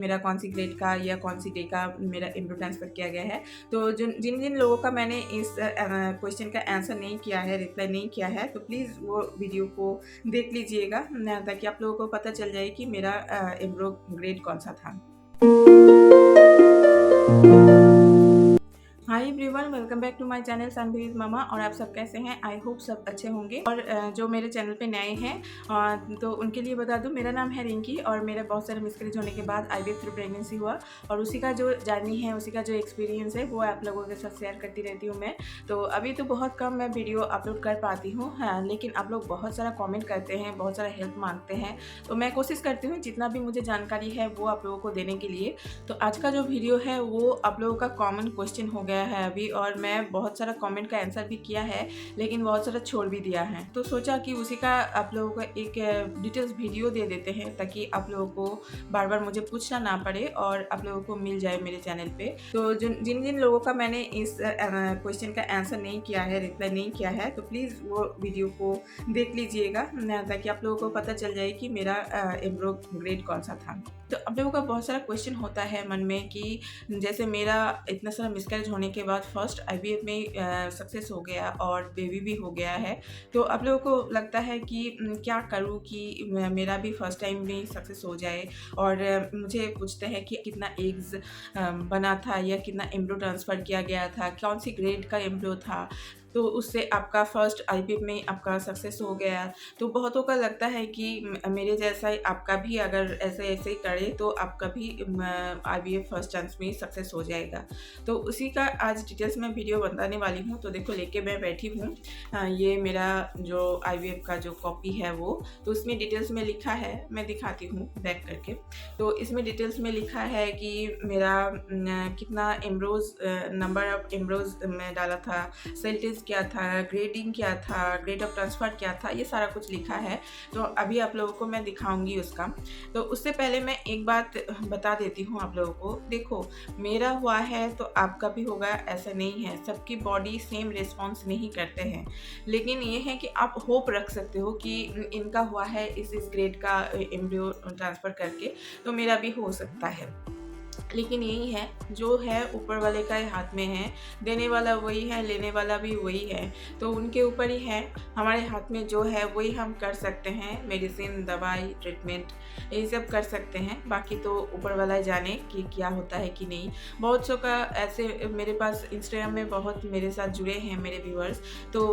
मेरा कौन C grade का या कौन सी डे का मेरा एम्ब्रो ट्रांसफ़र किया गया है। तो जिन जिन लोगों का मैंने इस क्वेश्चन का आंसर नहीं किया है, रिप्लाई नहीं किया है, तो प्लीज़ वो वीडियो को देख लीजिएगा ताकि आप लोगों को पता चल जाए कि मेरा एम्ब्रो ग्रेड कौन सा था। Hi everyone, welcome back to my channel सनवीज मामा। और आप सब कैसे हैं? आई होप सब अच्छे होंगे। और जो मेरे चैनल पे नए हैं तो उनके लिए बता दूं, मेरा नाम है रिंकी और मेरा बहुत सारे मिसकैरेज होने के बाद IVF थ्रू प्रेगनेंसी हुआ और उसी का जो जर्नी है, उसी का जो एक्सपीरियंस है वो आप लोगों के साथ शेयर करती रहती हूँ मैं। तो अभी तो बहुत कम मैं वीडियो अपलोड कर पाती हूँ, हाँ, लेकिन आप लोग बहुत सारा कॉमेंट करते हैं, बहुत सारा हेल्प मांगते हैं, तो मैं कोशिश करती हूँ जितना भी मुझे जानकारी है वो आप लोगों को देने के लिए। तो आज का जो वीडियो है वो आप लोगों का कॉमन क्वेश्चन हो गया है अभी, और मैं बहुत सारा कमेंट का आंसर भी किया है लेकिन बहुत सारा छोड़ भी दिया है। तो सोचा कि उसी का आप लोगों को एक डिटेल्स वीडियो दे देते हैं ताकि आप लोगों को बार बार मुझे पूछना ना पड़े और आप लोगों को मिल जाए मेरे चैनल पे। तो जिन जिन लोगों का मैंने इस क्वेश्चन का आंसर नहीं किया है, रिप्लाई नहीं किया है, तो प्लीज़ वो वीडियो को देख लीजिएगा ताकि आप लोगों को पता चल जाए कि मेरा एम्ब्रो ग्रेड कौन सा था। तो आप लोगों का बहुत सारा क्वेश्चन होता है मन में कि जैसे मेरा इतना सारा मिसकैरेज होने के बाद फर्स्ट IVF में सक्सेस हो गया और बेबी भी हो गया है, तो आप लोगों को लगता है कि क्या करूं कि मेरा भी फर्स्ट टाइम में सक्सेस हो जाए। और मुझे पूछते हैं कि कितना एग्स बना था या कितना एम्ब्रो ट्रांसफ़र किया गया था, कौन सी ग्रेड का एम्ब्रो था, तो उससे आपका फर्स्ट IVF में आपका सक्सेस हो गया। तो बहुतों का लगता है कि मेरे जैसा ही आपका भी अगर ऐसे ऐसे ही करे तो आपका भी IVF फर्स्ट चांस में सक्सेस हो जाएगा। तो उसी का आज डिटेल्स में वीडियो बताने वाली हूँ। तो देखो लेके मैं बैठी हूँ, ये मेरा जो IVF का जो कॉपी है वो, तो उसमें डिटेल्स में लिखा है, मैं दिखाती हूँ बैक करके। तो इसमें डिटेल्स में लिखा है कि मेरा कितना एम्ब्रोज, नंबर ऑफ एम्ब्रोज मैं डाला था, सेल्टेज क्या था, ग्रेडिंग क्या था, ग्रेड ऑफ ट्रांसफ़र क्या था, ये सारा कुछ लिखा है। तो अभी आप लोगों को मैं दिखाऊंगी उसका। तो उससे पहले मैं एक बात बता देती हूँ आप लोगों को। देखो, मेरा हुआ है तो आपका भी होगा, ऐसा नहीं है, सबकी बॉडी सेम रिस्पॉन्स नहीं करते हैं, लेकिन ये है कि आप होप रख सकते हो कि इनका हुआ है इस ग्रेड का एम्ब्रियो ट्रांसफ़र करके, तो मेरा भी हो सकता है। लेकिन यही है, जो है ऊपर वाले का हाथ में है, देने वाला वही है, लेने वाला भी वही है, तो उनके ऊपर ही है। हमारे हाथ में जो है वही हम कर सकते हैं, मेडिसिन, दवाई, ट्रीटमेंट, यही सब कर सकते हैं। बाकी तो ऊपर वाला जाने कि क्या होता है कि नहीं। बहुत सौ का ऐसे मेरे पास इंस्टाग्राम में बहुत मेरे साथ जुड़े हैं मेरे व्यूअर्स, तो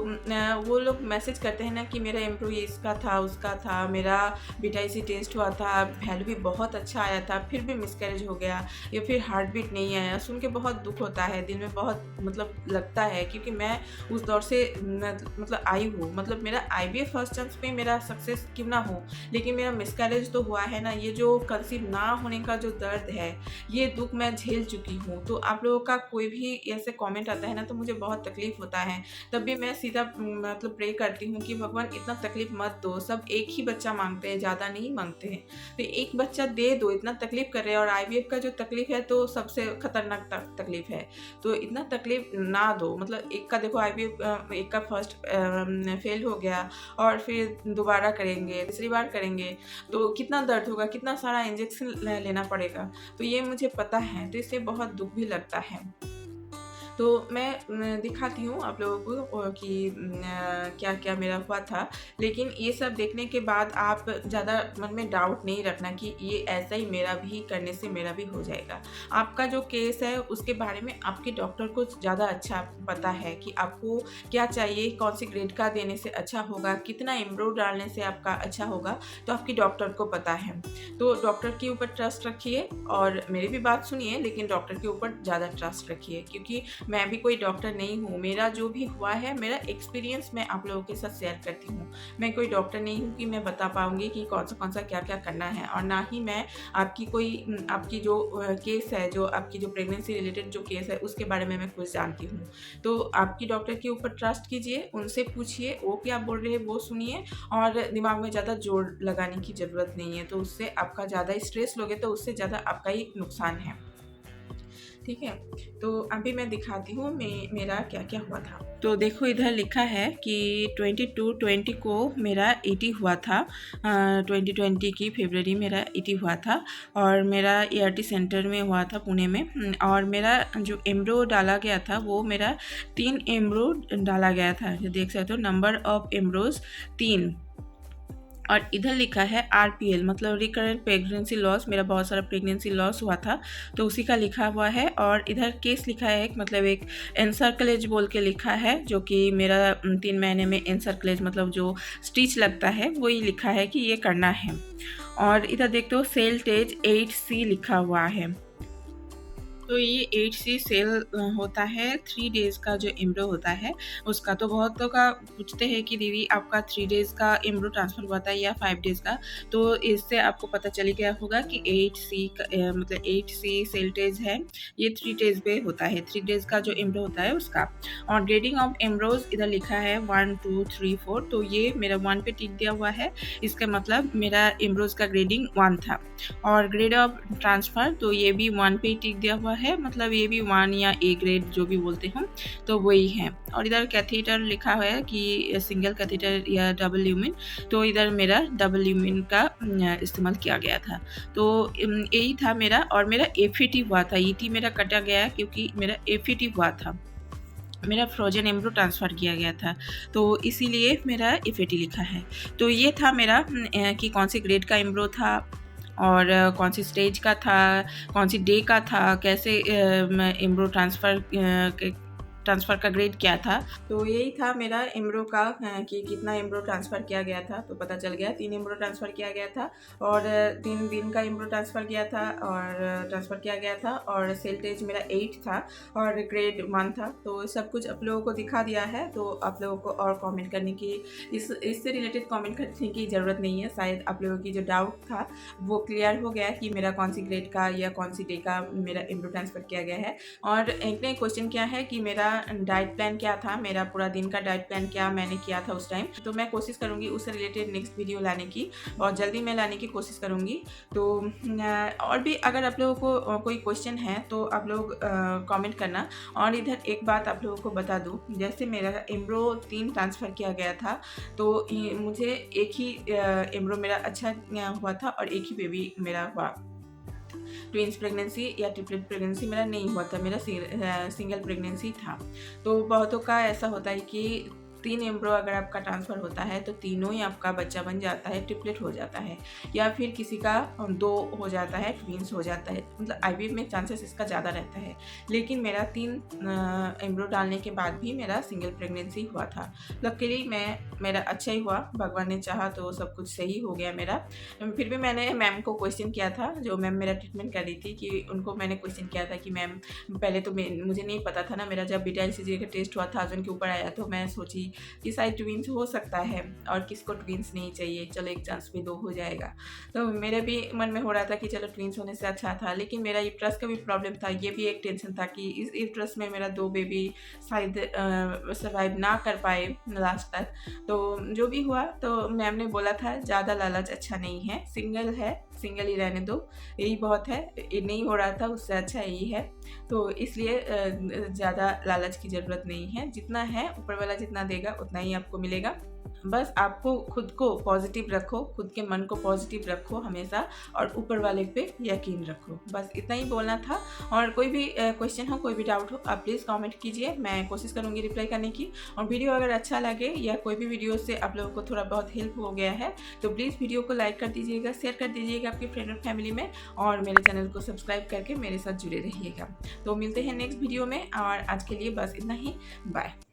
वो लोग मैसेज करते हैं ना कि मेरा एम्प्रो इसका था, उसका था, मेरा BTIC टेस्ट हुआ था, वैल्यू भी बहुत अच्छा आया था, फिर भी मिसकैरेज हो गया या फिर हार्ट बीट नहीं आया। सुन के बहुत दुख होता है, दिल में बहुत मतलब लगता है, क्योंकि मैं उस दौर से मतलब आई हूँ। मतलब मेरा IVF फर्स्ट चांस में मेरा सक्सेस क्यों ना हो, लेकिन मेरा मिसकैरेज तो हुआ है ना। ये जो कंसीव ना होने का जो दर्द है, ये दुख मैं झेल चुकी हूँ। तो आप लोगों का कोई भी ऐसे कमेंट आता है ना, तो मुझे बहुत तकलीफ होता है। तब भी मैं सीधा मतलब प्रे करती हूँ कि भगवान इतना तकलीफ मत दो, सब एक ही बच्चा मांगते हैं, ज़्यादा नहीं मांगते हैं, तो एक बच्चा दे दो। इतना तकलीफ कर रहे हैं, और IVF का जो तकलीफ है तो सबसे खतरनाक तकलीफ है, तो इतना तकलीफ ना दो। मतलब एक का देखो IVF, एक का फर्स्ट फेल हो गया और फिर दोबारा करेंगे, तीसरी बार करेंगे, तो कितना दर्द होगा, कितना सारा इंजेक्शन लेना पड़ेगा, तो ये मुझे पता है। तो इससे बहुत दुख भी लगता है। तो मैं दिखाती हूँ आप लोगों को कि क्या क्या मेरा हुआ था। लेकिन ये सब देखने के बाद आप ज़्यादा मन में डाउट नहीं रखना कि ये ऐसा ही मेरा भी करने से मेरा भी हो जाएगा। आपका जो केस है उसके बारे में आपके डॉक्टर को ज़्यादा अच्छा पता है कि आपको क्या चाहिए, कौन सी ग्रेड का देने से अच्छा होगा, कितना एम्ब्रो डालने से आपका अच्छा होगा, तो आपकी डॉक्टर को पता है। तो डॉक्टर के ऊपर ट्रस्ट रखिए और मेरी भी बात सुनिए, लेकिन डॉक्टर के ऊपर ज़्यादा ट्रस्ट रखिए, क्योंकि मैं भी कोई डॉक्टर नहीं हूँ। मेरा जो भी हुआ है, मेरा एक्सपीरियंस मैं आप लोगों के साथ शेयर करती हूँ। मैं कोई डॉक्टर नहीं हूँ कि मैं बता पाऊँगी कि कौन सा क्या क्या करना है, और ना ही मैं आपकी कोई आपकी जो केस है, जो आपकी जो प्रेगनेंसी रिलेटेड जो केस है उसके बारे में मैं कुछ जानती हूँ। तो आपकी डॉक्टर के ऊपर ट्रस्ट कीजिए, उनसे पूछिए वो क्या बोल रहे हैं वो सुनिए, और दिमाग में ज़्यादा जोर लगाने की ज़रूरत नहीं है। तो उससे आपका ज़्यादा स्ट्रेस लोगे तो उससे ज़्यादा आपका ही नुकसान है। ठीक है। तो अभी मैं दिखाती हूँ मेरा क्या क्या हुआ था। तो देखो इधर लिखा है कि 22/20 को मेरा 80 हुआ था। 2020 की फरवरी मेरा 80 हुआ था और मेरा ERT सेंटर में हुआ था पुणे में। और मेरा जो एम्ब्रो डाला गया था वो मेरा 3 एम्ब्रो डाला गया था। जो देख सकते हो नंबर ऑफ एम्ब्रोज 3। और इधर लिखा है RPL मतलब रिकरेंट प्रेगनेंसी लॉस। मेरा बहुत सारा प्रेगनेंसी लॉस हुआ था तो उसी का लिखा हुआ है। और इधर केस लिखा है मतलब एक एनसर्कलेज बोल के लिखा है, जो कि मेरा 3 महीने में एनसर्कलेज मतलब जो स्टिच लगता है वही लिखा है कि ये करना है। और इधर देखते हो सेल टेज 8C लिखा हुआ है। तो ये 8C सेल होता है 3 डेज़ का जो एम्ब्रो होता है उसका। तो बहुतों का पूछते हैं कि दीदी आपका 3 डेज़ का एम्ब्रो ट्रांसफ़र हुआ था या 5 डेज़ का। तो इससे आपको पता चल गया होगा कि 8C का मतलब 8C सेल डेज़ है, ये 3 डेज़ पे होता है। 3 डेज़ का जो एम्ब्रो होता है उसका। और ग्रेडिंग ऑफ एम्ब्रोज इधर लिखा है 1 2 3 4। तो ये मेरा 1 पे टिक दिया हुआ है, इसका मतलब मेरा एम्ब्रोज का ग्रेडिंग 1 था। और ग्रेड ऑफ ट्रांसफ़र तो ये भी 1 पे टिक दिया हुआ है, मतलब ये भी 1 या A ग्रेड जो भी बोलते हो तो वही है। और इधर कैथेटर लिखा हुआ है कि सिंगल कैथेटर या डबल ल्यूमेन। तो इधर मेरा डबल ल्यूमेन का इस्तेमाल किया गया था। तो यही था मेरा। और मेरा FAT हुआ था। ET मेरा कटा गया क्योंकि मेरा FAT हुआ था, मेरा फ्रोजन एम्ब्रो ट्रांसफ़र किया गया था तो इसीलिए मेरा FAT लिखा है। तो ये था मेरा कि कौन सी ग्रेड का एम्ब्रो था और कौन सी स्टेज का था, कौन सी डे का था, कैसे एम्ब्रो ट्रांसफ़र का ग्रेड क्या था। तो यही था मेरा एम्ब्रो का कि कितना एम्ब्रो ट्रांसफ़र किया गया था। तो पता चल गया 3 एम्ब्रो ट्रांसफ़र किया गया था और 3 दिन का एम्ब्रो ट्रांसफ़र किया था और ट्रांसफ़र किया गया था। और सेल टेज मेरा 8 था और ग्रेड 1 था। तो सब कुछ आप लोगों को दिखा दिया है। तो आप लोगों को और कमेंट करने की इससे रिलेटेड कमेंट करने की ज़रूरत नहीं है। शायद आप लोगों की जो डाउट था वो क्लियर हो गया कि मेरा कौन सी ग्रेड का या कौन सी डे का मेरा एम्ब्रो ट्रांसफ़र किया गया है। और एक ने क्वेश्चन किया है कि मेरा डाइट प्लान क्या था, मेरा पूरा दिन का डाइट प्लान क्या मैंने किया था उस टाइम। तो मैं कोशिश करूँगी उससे रिलेटेड नेक्स्ट वीडियो लाने की और जल्दी मैं लाने की कोशिश करूँगी। तो और भी अगर आप लोगों को कोई क्वेश्चन है तो आप लोग कमेंट करना। और इधर एक बात आप लोगों को बता दूँ, जैसे मेरा एम्ब्रो 3 ट्रांसफ़र किया गया था तो मुझे एक ही एम्ब्रो मेरा अच्छा हुआ था और एक ही बेबी मेरा हुआ। ट्विंस प्रेगनेंसी या ट्रिपलेट प्रेगनेंसी मेरा नहीं हुआ था, मेरा सिंगल प्रेगनेंसी था। तो बहुतों का ऐसा होता है कि 3 एम्ब्रो अगर आपका ट्रांसफ़र होता है तो तीनों ही आपका बच्चा बन जाता है, ट्रिपलेट हो जाता है। या फिर किसी का 2 हो जाता है, ट्विंस हो जाता है। मतलब IVF में चांसेस इसका ज़्यादा रहता है। लेकिन मेरा 3 एम्ब्रो डालने के बाद भी मेरा सिंगल प्रेगनेंसी हुआ था। लकीली मेरा अच्छा ही हुआ, भगवान ने चाहा तो सब कुछ सही हो गया मेरा। फिर भी मैंने मैम को क्वेश्चन किया था, जो मैम मेरा ट्रीटमेंट कर रही थी, कि उनको मैंने क्वेश्चन किया था कि मैम पहले तो मुझे नहीं पता था ना, मेरा जब BETA-ICGA का टेस्ट हुआ 1000 के ऊपर आया तो मैं सोची कि शायद ट्विंस हो सकता है और किसको ट्विंस नहीं चाहिए, चलो एक चांस पे 2 हो जाएगा। तो मेरे भी मन में हो रहा था कि चलो ट्विंस होने से अच्छा था। लेकिन मेरा यूट्रस का भी प्रॉब्लम था, ये भी एक टेंशन था कि इस यूट्रस में मेरा 2 बेबी शायद सर्वाइव ना कर पाए लास्ट तक। तो जो भी हुआ तो मैम ने बोला था ज़्यादा लालच अच्छा नहीं है, सिंगल है, सिंगल ही रहने दो, यही बहुत है। ये नहीं हो रहा था उससे अच्छा यही है। तो इसलिए ज़्यादा लालच की ज़रूरत नहीं है, जितना है ऊपर वाला जितना देगा उतना ही आपको मिलेगा। बस आपको खुद को पॉजिटिव रखो, खुद के मन को पॉजिटिव रखो हमेशा और ऊपर वाले पे यकीन रखो। बस इतना ही बोलना था। और कोई भी क्वेश्चन हो, कोई भी डाउट हो, आप प्लीज़ कमेंट कीजिए, मैं कोशिश करूँगी रिप्लाई करने की। और वीडियो अगर अच्छा लगे या कोई भी वीडियो से आप लोगों को थोड़ा बहुत हेल्प हो गया है तो प्लीज़ वीडियो को लाइक कर दीजिएगा, शेयर कर दीजिएगा आपके फ्रेंड और फैमिली में, और मेरे चैनल को सब्सक्राइब करके मेरे साथ जुड़े रहिएगा। तो मिलते हैं नेक्स्ट वीडियो में, और आज के लिए बस इतना ही, बाय।